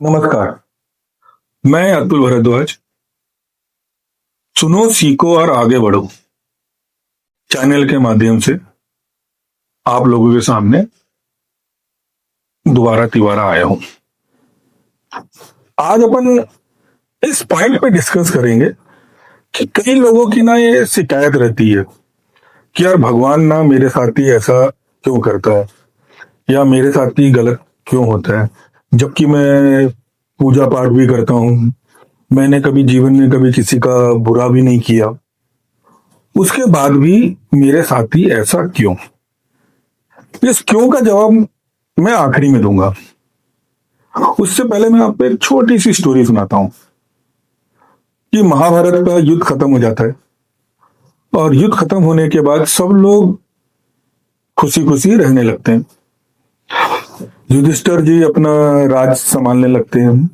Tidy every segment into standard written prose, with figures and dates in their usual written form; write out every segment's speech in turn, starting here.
नमस्कार। मैं अतुल भारद्वाज। सुनो, सीखो और आगे बढ़ो चैनल के माध्यम से आप लोगों के सामने दोबारा तिबारा आया हूं। आज अपन इस पॉइंट पे डिस्कस करेंगे कि कई लोगों की ना ये शिकायत रहती है कि यार भगवान ना मेरे साथ ही ऐसा क्यों करता है या मेरे साथ ही गलत क्यों होता है, जबकि मैं पूजा पाठ भी करता हूँ। मैंने कभी जीवन में कभी किसी का बुरा भी नहीं किया, उसके बाद भी मेरे साथ ही ऐसा क्यों। इस क्यों का जवाब मैं आखिरी में दूंगा। उससे पहले मैं आपको एक छोटी सी स्टोरी सुनाता हूं कि महाभारत का युद्ध खत्म हो जाता है और युद्ध खत्म होने के बाद सब लोग खुशी खुशी रहने लगते हैं। युधिष्ठिर जी अपना राज संभालने लगते हैं।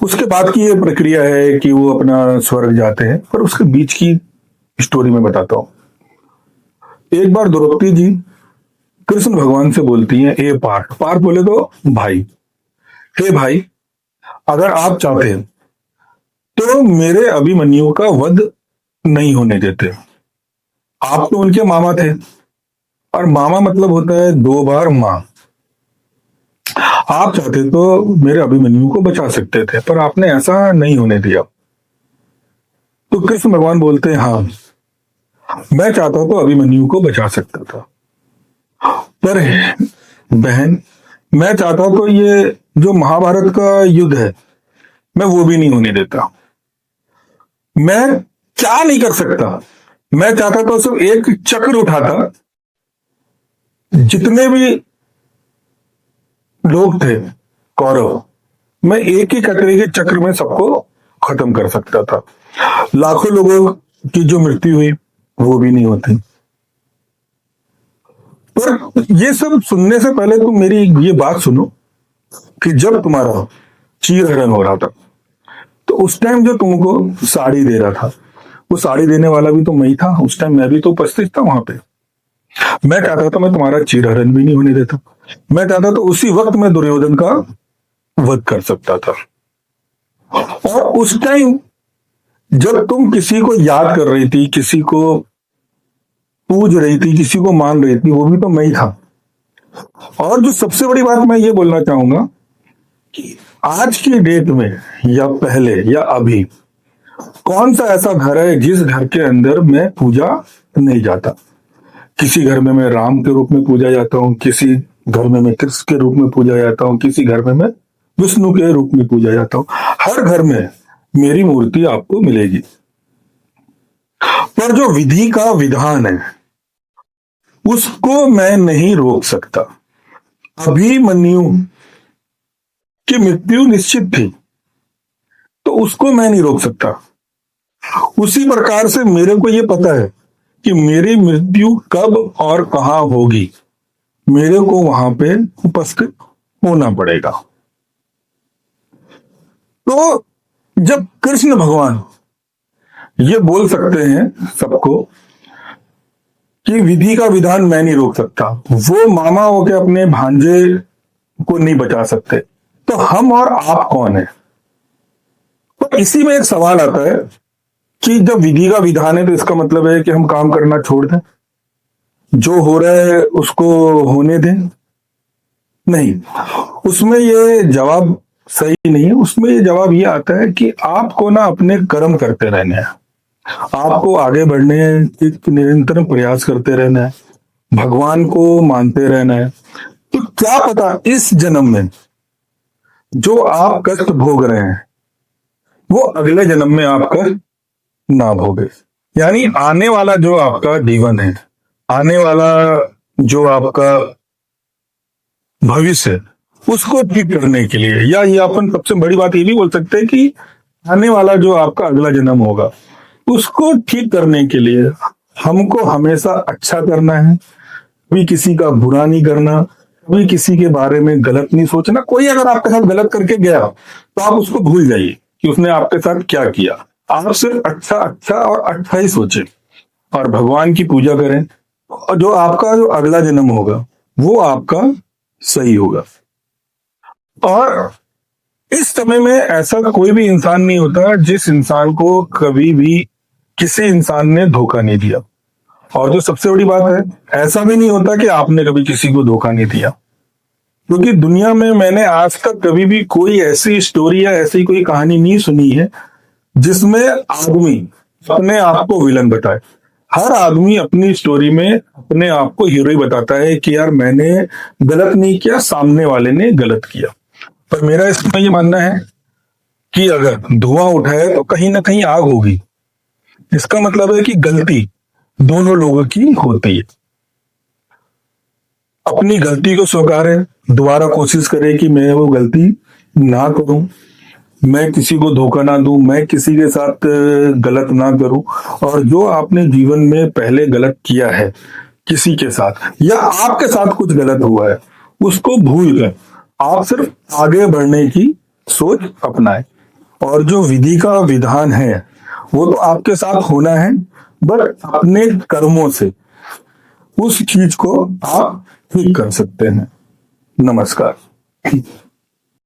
उसके बाद की ये प्रक्रिया है कि वो अपना स्वर्ग जाते हैं, पर उसके बीच की स्टोरी में बताता हूं। एक बार द्रौपदी जी कृष्ण भगवान से बोलती हैं, ए पार्थ। पार्थ बोले तो भाई। हे भाई, अगर आप चाहते हैं तो मेरे अभिमन्यु का वध नहीं होने देते। आप तो उनके मामा थे, और मामा मतलब होता है दो बार मां। आप चाहते तो मेरे अभिमन्यु को बचा सकते थे, पर आपने ऐसा नहीं होने दिया। तो कृष्ण भगवान बोलते हैं, हाँ मैं चाहता तो अभिमन्यु को बचा सकता था, पर बहन मैं चाहता तो ये जो महाभारत का युद्ध है मैं वो भी नहीं होने देता। मैं क्या नहीं कर सकता। मैं चाहता तो सिर्फ एक चक्र उठाता, जितने भी लोग थे कौरव, मैं एक ही कटरे के चक्र में सबको खत्म कर सकता था। लाखों लोगों की जो मृत्यु हुई वो भी नहीं होती। पर ये सब सुनने से पहले तुम मेरी ये बात सुनो कि जब तुम्हारा चीरहरण हो रहा था तो उस टाइम जो तुमको साड़ी दे रहा था, वो साड़ी देने वाला भी तो मैं ही था। उस टाइम मैं भी तो उपस्थित था वहां पे। मैं चाहता था मैं तुम्हारा चीरहरण भी नहीं होने देता। मैं चाहता तो उसी वक्त मैं दुर्योधन का वध कर सकता था। और उस टाइम जब तुम किसी को याद कर रही थी, किसी को पूज रही थी, किसी को मान रही थी, वो भी तो मैं ही था। और जो सबसे बड़ी बात मैं ये बोलना चाहूंगा कि आज की डेट में या पहले या अभी कौन सा ऐसा घर है जिस घर के अंदर मैं पूजा नहीं जाता। किसी घर में मैं राम के रूप में पूजा जाता हूँ, किसी घर में मैं कृष्ण के रूप में पूजा जाता हूँ, किसी घर में मैं विष्णु के रूप में पूजा जाता हूँ। हर घर में मेरी मूर्ति आपको मिलेगी। पर जो विधि का विधान है उसको मैं नहीं रोक सकता। अभिमन्यु की मृत्यु निश्चित थी तो उसको मैं नहीं रोक सकता। उसी प्रकार से मेरे को यह पता है कि मेरी मृत्यु कब और कहां होगी, मेरे को वहां पे उपस्थित होना पड़ेगा। तो जब कृष्ण भगवान ये बोल सकते हैं सबको कि विधि का विधान मैं नहीं रोक सकता, वो मामा होके अपने भांजे को नहीं बचा सकते, तो हम और आप कौन है। तो इसी में एक सवाल आता है कि जब विधि का विधान है तो इसका मतलब है कि हम काम करना छोड़ दें, जो हो रहा है उसको होने दें। नहीं, उसमें ये जवाब सही नहीं है। उसमें ये जवाब ये आता है कि आपको ना अपने कर्म करते रहने हैं, आपको आगे बढ़ने की निरंतर प्रयास करते रहना है, भगवान को मानते रहना है। तो क्या पता इस जन्म में जो आप कष्ट भोग रहे हैं वो अगले जन्म में आप कष्ट ना भोगे। यानी आने वाला जो आपका जीवन है, आने वाला जो आपका भविष्य है, उसको ठीक करने के लिए, या ये अपन सबसे बड़ी बात ये भी बोल सकते हैं कि आने वाला जो आपका अगला जन्म होगा उसको ठीक करने के लिए हमको हमेशा अच्छा करना है। कभी किसी का बुरा नहीं करना, कभी किसी के बारे में गलत नहीं सोचना। कोई अगर आपके साथ गलत करके गया तो आप उसको भूल जाइए कि उसने आपके साथ क्या किया। आप सिर्फ अच्छा अच्छा और अच्छा ही सोचें और भगवान की पूजा करें, और जो आपका जो अगला जन्म होगा वो आपका सही होगा। और इस समय में ऐसा कोई भी इंसान नहीं होता जिस इंसान को कभी भी किसी इंसान ने धोखा नहीं दिया। और जो सबसे बड़ी बात है, ऐसा भी नहीं होता कि आपने कभी किसी को धोखा नहीं दिया, क्योंकि दुनिया में मैंने आज तक कभी भी कोई ऐसी स्टोरी या ऐसी कोई कहानी नहीं सुनी है जिसमें आदमी अपने आप को विलन बताए। हर आदमी अपनी स्टोरी में अपने आप को हीरो ही बताता है कि यार मैंने गलत नहीं किया, सामने वाले ने गलत किया। पर मेरा इसमें ये मानना है कि अगर धुआं उठा है तो कहीं ना कहीं आग होगी। इसका मतलब है कि गलती दोनों लोगों की होती है। अपनी गलती को स्वीकारें, दोबारा कोशिश करें कि मैं वो गलती ना करूं, मैं किसी को धोखा ना दूं, मैं किसी के साथ गलत ना करूं। और जो आपने जीवन में पहले गलत किया है किसी के साथ या आपके साथ कुछ गलत हुआ है, उसको भूल कर आप सिर्फ आगे बढ़ने की सोच अपनाएं। और जो विधि का विधान है वो तो आपके साथ होना है, बट अपने कर्मों से उस चीज को आप ठीक कर सकते हैं। नमस्कार।